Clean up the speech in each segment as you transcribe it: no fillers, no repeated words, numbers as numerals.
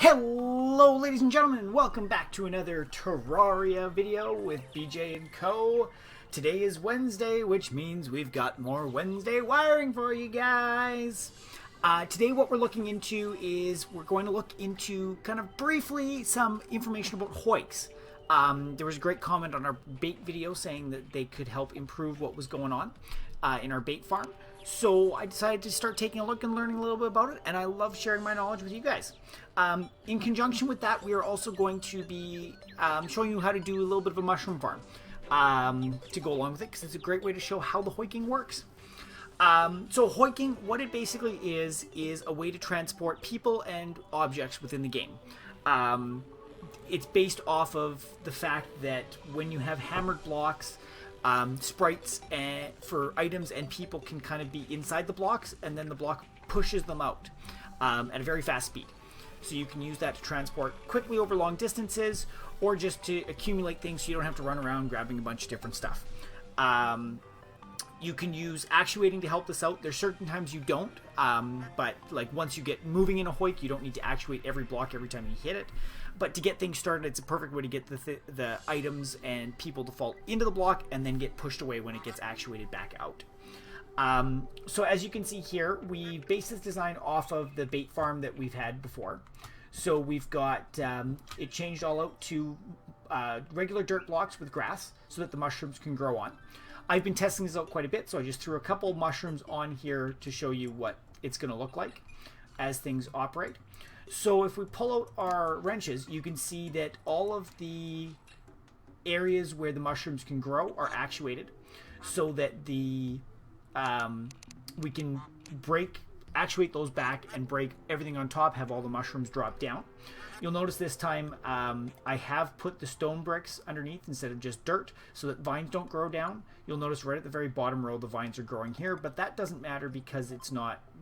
Hello ladies and gentlemen, and welcome back to another Terraria video with BJ&Co. Today is Wednesday, which means we've got more Wednesday wiring for you guys. Today what we're looking into is we're going to look into kind of briefly some information about Hoiks. There was a great comment on our bait video saying that they could help improve what was going on in our bait farm. So I decided to start taking a look and learning a little bit about it, and I love sharing my knowledge with you guys. In conjunction with that, we are also going to be showing you how to do a little bit of a mushroom farm to go along with it, because it's a great way to show how the hoiking works. So hoiking, what it basically is a way to transport people and objects within the game. It's based off of the fact that when you have hammered blocks, sprites for items and people can kind of be inside the blocks, and then the block pushes them out at a very fast speed. So you can use that to transport quickly over long distances, or just to accumulate things so you don't have to run around grabbing a bunch of different stuff. You can use actuating to help this out. There's certain times you don't, but like once you get moving in a hoik, you don't need to actuate every block every time you hit it. But to get things started, it's a perfect way to get the items and people to fall into the block and then get pushed away when it gets actuated back out. So as you can see here, we based this design off of the bait farm that we've had before. So we've got it changed all out to regular dirt blocks with grass so that the mushrooms can grow on. I've been testing this out quite a bit, so I just threw a couple mushrooms on here to show you what it's going to look like as things operate. So if we pull out our wrenches, you can see that all of the areas where the mushrooms can grow are actuated, so that the we can actuate those back and break everything on top, have all the mushrooms drop down. You'll notice this time I have put the stone bricks underneath instead of just dirt so that vines don't grow down. You'll notice right at the very bottom row the vines are growing here, but that doesn't matter because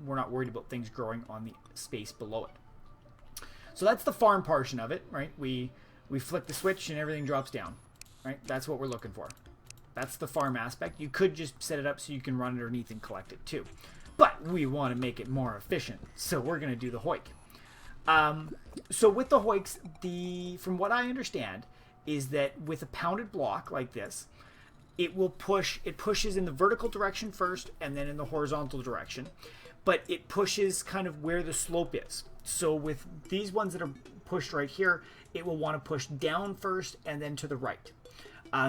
we're not worried about things growing on the space below it. So that's the farm portion of it, right? We flick the switch and everything drops down, right? That's what we're looking for. That's the farm aspect. You could just set it up so you can run underneath and collect it too. But we want to make it more efficient, so we're going to do the hoik. So with the hoiks, from what I understand, is that with a pounded block like this, it pushes in the vertical direction first and then in the horizontal direction. But it pushes kind of where the slope is. So with these ones that are pushed right here, it will want to push down first and then to the right.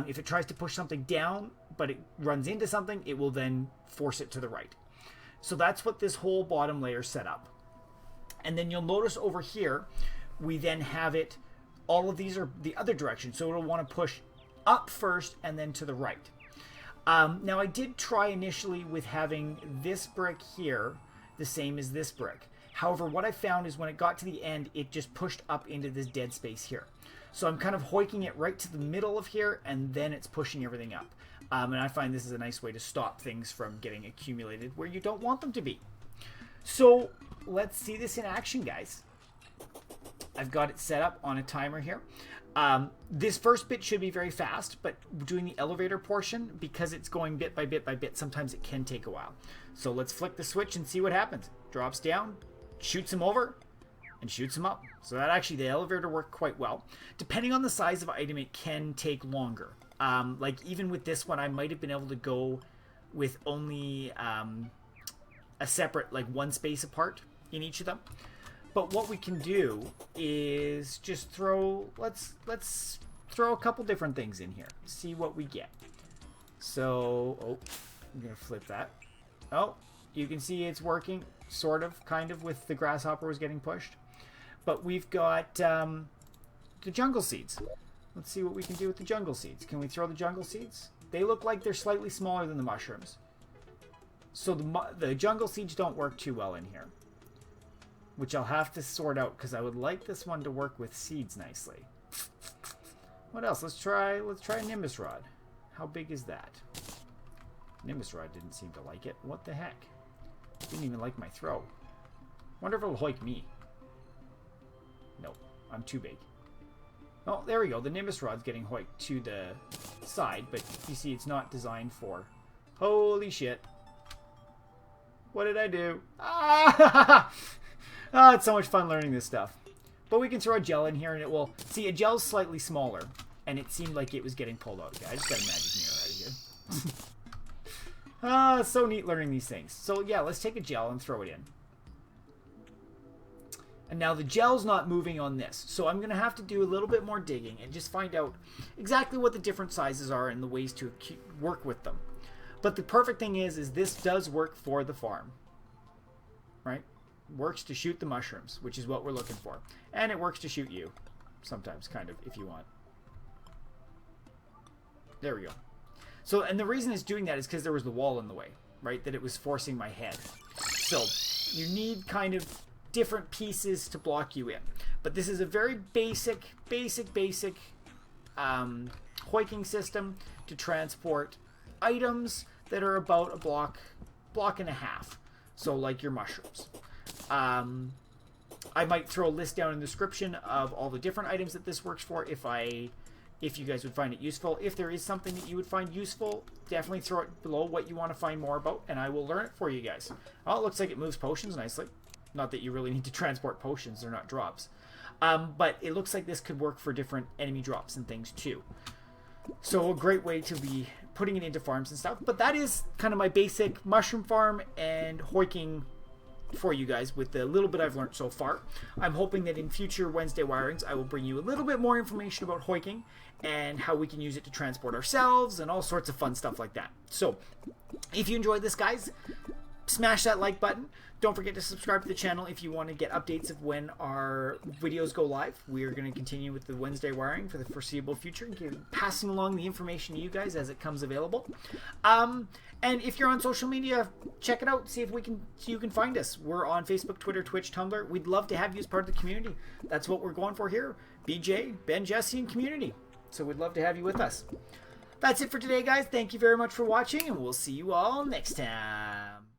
If it tries to push something down, but it runs into something, it will then force it to the right. So that's what this whole bottom layer set up. And then you'll notice over here, we then have it, all of these are the other direction. So it'll want to push up first and then to the right. Now I did try initially with having this brick here the same as this brick. However, what I found is when it got to the end, it just pushed up into this dead space here. So I'm kind of hoiking it right to the middle of here, and then it's pushing everything up. And I find this is a nice way to stop things from getting accumulated where you don't want them to be. So let's see this in action, guys. I've got it set up on a timer here. This first bit should be very fast, but doing the elevator portion, because it's going bit by bit by bit, sometimes it can take a while. So let's flick the switch and see what happens. Drops down, shoots him over, and shoots him up. So that actually, the elevator worked quite well. Depending on the size of item, it can take longer. Like even with this one, I might have been able to go with only a separate, like one space apart in each of them. But what we can do is just let's throw a couple different things in here. See what we get. So, I'm going to flip that. Oh, you can see it's working, sort of, kind of, with the grasshopper was getting pushed. But we've got the jungle seeds. Let's see what we can do with the jungle seeds. Can we throw the jungle seeds? They look like they're slightly smaller than the mushrooms. So the jungle seeds don't work too well in here, which I'll have to sort out because I would like this one to work with seeds nicely. What else? Let's try Nimbus Rod. How big is that? Nimbus Rod didn't seem to like it. What the heck? Didn't even like my throw. Wonder if it'll hoik me. Nope, I'm too big. Oh, there we go. The Nimbus Rod's getting hoiked to the side, but you see it's not designed for... Holy shit. What did I do? Ah! Oh, it's so much fun learning this stuff. But we can throw a gel in here and it will... See, a gel's slightly smaller. And it seemed like it was getting pulled out. Okay, I just got a magic mirror out of here. Ah, so neat learning these things. So yeah, let's take a gel and throw it in. And now the gel's not moving on this. So I'm going to have to do a little bit more digging and just find out exactly what the different sizes are and the ways to work with them. But the perfect thing is this does work for the farm. Right? Works to shoot the mushrooms, which is what we're looking for. And it works to shoot you. Sometimes, kind of, if you want. There we go. So, and the reason it's doing that is because there was the wall in the way, right? That it was forcing my head. So, you need kind of different pieces to block you in. But this is a very basic hoiking system to transport items that are about a block and a half. So, like your mushrooms. I might throw a list down in the description of all the different items that this works for if you guys would find it useful. If there is something that you would find useful, definitely throw it below what you want to find more about, and I will learn it for you guys. Well, it looks like it moves potions nicely. Not that you really need to transport potions, they're not drops. But it looks like this could work for different enemy drops and things too. So a great way to be putting it into farms and stuff. But that is kind of my basic mushroom farm and hoiking for you guys with the little bit I've learned so far. I'm hoping that in future Wednesday wirings I will bring you a little bit more information about hoiking and how we can use it to transport ourselves and all sorts of fun stuff like that. So if you enjoyed this, guys, smash that like button. Don't forget to subscribe to the channel if you want to get updates of when our videos go live. We are going to continue with the Wednesday wiring for the foreseeable future, passing along the information to you guys as it comes available. And if you're on social media, check it out. See if you can find us. We're on Facebook, Twitter, Twitch, Tumblr. We'd love to have you as part of the community. That's what we're going for here. BJ, Ben, Jesse, and community. So we'd love to have you with us. That's it for today, guys. Thank you very much for watching, and we'll see you all next time.